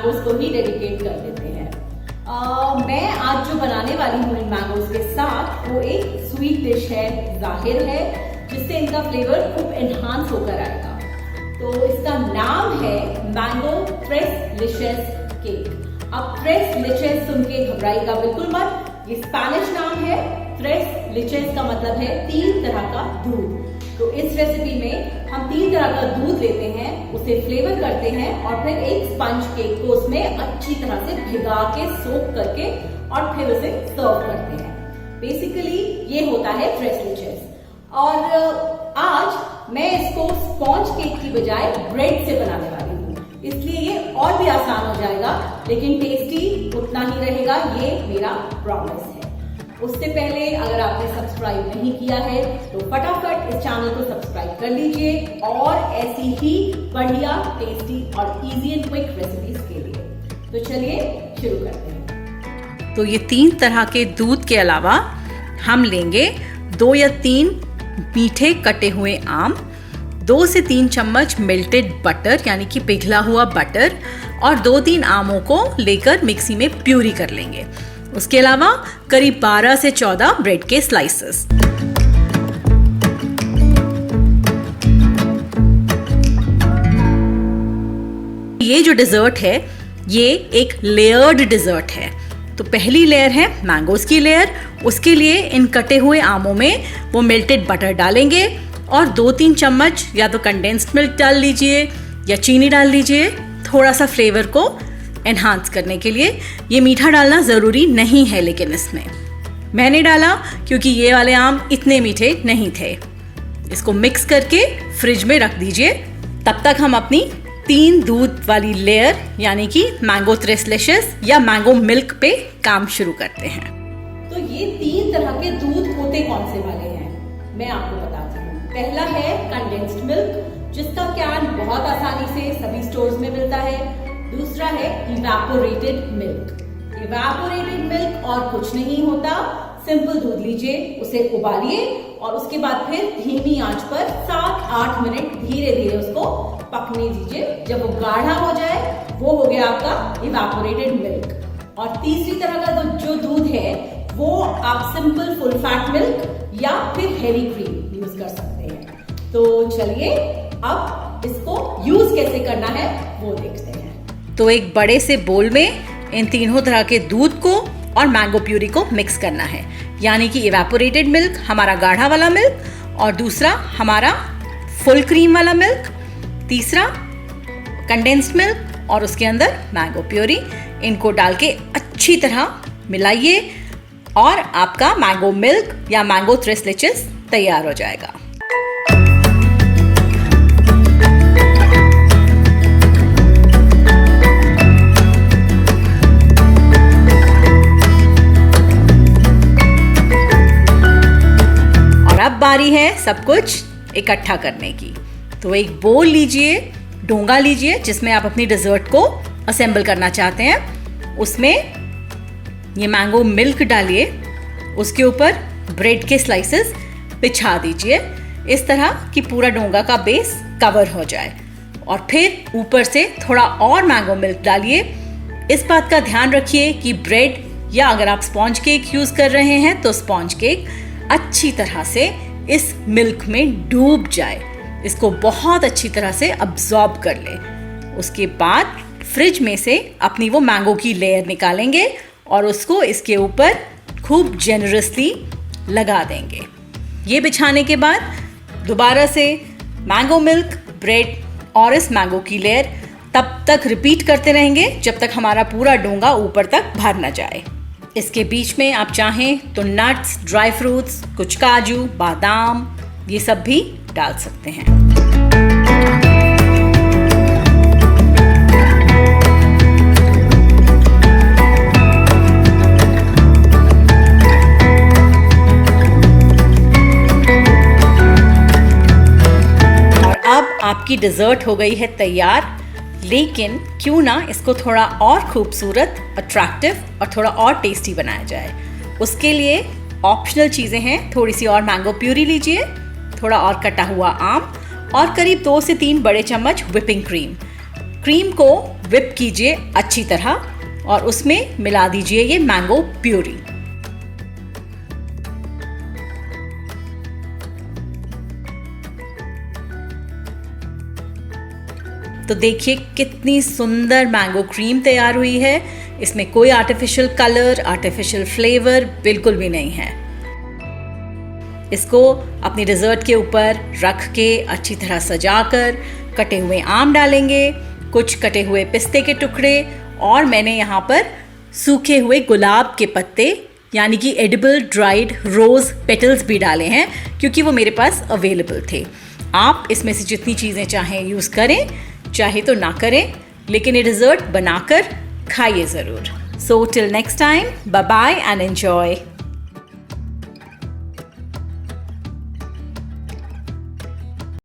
Mangoes को ही dedicate कर देते हैं। मैं आज जो बनाने वाली हूँ इन मैंगोज के साथ वो एक स्वीट डिश है, जाहिर है, जिससे इनका फ्लेवर खूब एनहांस होकर आएगा। तो इसका नाम है मैंगो फ्रेश लिशियस केक। अब फ्रेश लिशियस सुन के घबराइएगा बिल्कुल मत, ये स्पेनिश नाम है। फ्रेश लिशियस का मतलब है 3 तरह का दूध। तो इस रेसिपी में हम 3 तरह का दूध लेते हैं, उसे फ्लेवर करते हैं और फिर एक स्पंज केक को उसमें अच्छी तरह से भिगा के सोक करके और फिर उसे सर्व करते हैं। बेसिकली ये होता है फ्रेश लिशियस। और आज मैं इसको स्पॉन्ज केक की बजाय ब्रेड से बनाने वाली हूँ, इसलिए ये और भी आसान हो जाएगा, लेकिन टेस्टी उतना ही रहेगा, ये मेरा प्रॉमिस है। उससे पहले अगर आपने सब्सक्राइब नहीं किया है तो फटाफट इस चैनल को सब्सक्राइब कर लीजिए और ऐसी ही बढ़िया, टेस्टी और इजी एंड क्विक रेसिपीज के लिए। तो चलिए शुरू करते हैं। तो ये 3 तरह के दूध के अलावा हम लेंगे 2 या 3 मीठे कटे हुए आम, 2 से 3 चम्मच मेल्टेड बटर यानी कि पिघला हुआ बटर और 2-3 आमों को लेकर मिक्सी में प्यूरी कर लेंगे। उसके अलावा करीब 12 से 14 ब्रेड के स्लाइसेस। ये जो डिजर्ट है ये एक लेयर्ड डिजर्ट है। तो पहली लेयर है मैंगोज की लेयर, उसके लिए इन कटे हुए आमों में वो मेल्टेड बटर डालेंगे और 2-3 चम्मच या तो कंडेंस्ड मिल्क डाल लीजिए या चीनी डाल लीजिए, थोड़ा सा फ्लेवर को एनहांस करने के लिए। ये मीठा डालना ज़रूरी नहीं है, लेकिन इसमें मैंने डाला क्योंकि ये वाले आम इतने मीठे नहीं थे। इसको मिक्स करके फ्रिज में रख दीजिए। तब तक हम अपनी 3 दूध वाली लेयर यानी कि मैंगो फ्रेश लिशियस या मैंगो मिल्क पे काम शुरू करते हैं। तो ये 3 तरह के दूध होते कौन से वाले हैं, मैं आपको बताती हूँ। पहला है कंडेंस्ड मिल्क, जिसका कैन बहुत आसानी से सभी स्टोर्स में मिलता है। दूसरा है इवेपोरेटेड मिल्क। इवेपोरेटेड मिल्क और कुछ नहीं होता, सिंपल दूध लीजिए, उसे उबालिए और उसके बाद फिर धीमी आंच पर 7-8 मिनट धीरे धीरे उसको पकने दीजिए। जब वो गाढ़ा हो जाए वो हो गया आपका इवेपोरेटेड मिल्क। और तीसरी तरह का जो दूध है वो आप सिंपल फुल फैट मिल्क या फिर हेवी क्रीम यूज कर सकते हैं। तो चलिए अब इसको यूज कैसे करना है वो देखते हैं। तो एक बड़े से बोल में इन तीनों तरह के दूध को और मैंगो प्यूरी को मिक्स करना है, यानी कि इवेपोरेटेड मिल्क हमारा गाढ़ा वाला मिल्क और दूसरा हमारा फुल क्रीम वाला मिल्क, तीसरा कंडेंस्ड मिल्क और उसके अंदर मैंगो प्यूरी। इनको डाल के अच्छी तरह मिलाइए और आपका मैंगो मिल्क या मैंगो फ्रेश लिशियस तैयार हो जाएगा। अब बारी है सब कुछ इकट्ठा करने की। तो एक बोल लीजिए, डोंगा लीजिए जिसमें आप अपनी डिजर्ट को असेंबल करना चाहते हैं। उसमें ये मैंगो मिल्क डालिए, उसके ऊपर ब्रेड के स्लाइसेस बिछा दीजिए इस तरह कि पूरा डोंगा का बेस कवर हो जाए और फिर ऊपर से थोड़ा और मैंगो मिल्क डालिए। इस बात का ध्यान रखिए कि ब्रेड या अगर आप स्पॉन्ज केक यूज कर रहे हैं तो स्पॉन्ज केक अच्छी तरह से इस मिल्क में डूब जाए, इसको बहुत अच्छी तरह से अब्सॉर्ब कर ले। उसके बाद फ्रिज में से अपनी वो मैंगो की लेयर निकालेंगे और उसको इसके ऊपर खूब जेनरसली लगा देंगे। ये बिछाने के बाद दोबारा से मैंगो मिल्क, ब्रेड और इस मैंगो की लेयर तब तक रिपीट करते रहेंगे जब तक हमारा पूरा डोंगा ऊपर तक भर न जाए। इसके बीच में आप चाहें तो नट्स, ड्राई फ्रूट्स, कुछ काजू, बादाम, ये सब भी डाल सकते हैं। और अब आपकी डिजर्ट हो गई है तैयार, लेकिन क्यों ना इसको थोड़ा और खूबसूरत, अट्रैक्टिव और थोड़ा और टेस्टी बनाया जाए। उसके लिए ऑप्शनल चीज़ें हैं, थोड़ी सी और मैंगो प्यूरी लीजिए, थोड़ा और कटा हुआ आम और करीब 2 से 3 बड़े चम्मच व्हिपिंग क्रीम। क्रीम को whip कीजिए अच्छी तरह और उसमें मिला दीजिए ये मैंगो प्यूरी। तो देखिए कितनी सुंदर मैंगो क्रीम तैयार हुई है। इसमें कोई आर्टिफिशियल कलर, आर्टिफिशियल फ्लेवर बिल्कुल भी नहीं है। इसको अपनी डिज़र्ट के ऊपर रख के अच्छी तरह सजाकर कटे हुए आम डालेंगे, कुछ कटे हुए पिस्ते के टुकड़े और मैंने यहाँ पर सूखे हुए गुलाब के पत्ते यानी कि एडिबल ड्राइड रोज़ पेटल्स भी डाले हैं क्योंकि वो मेरे पास अवेलेबल थे। आप इसमें से जितनी चीज़ें चाहें यूज़ करें, चाहे तो ना करें, लेकिन ये डिज़र्ट बनाकर खाइए ज़रूर। So till next time, bye bye and enjoy.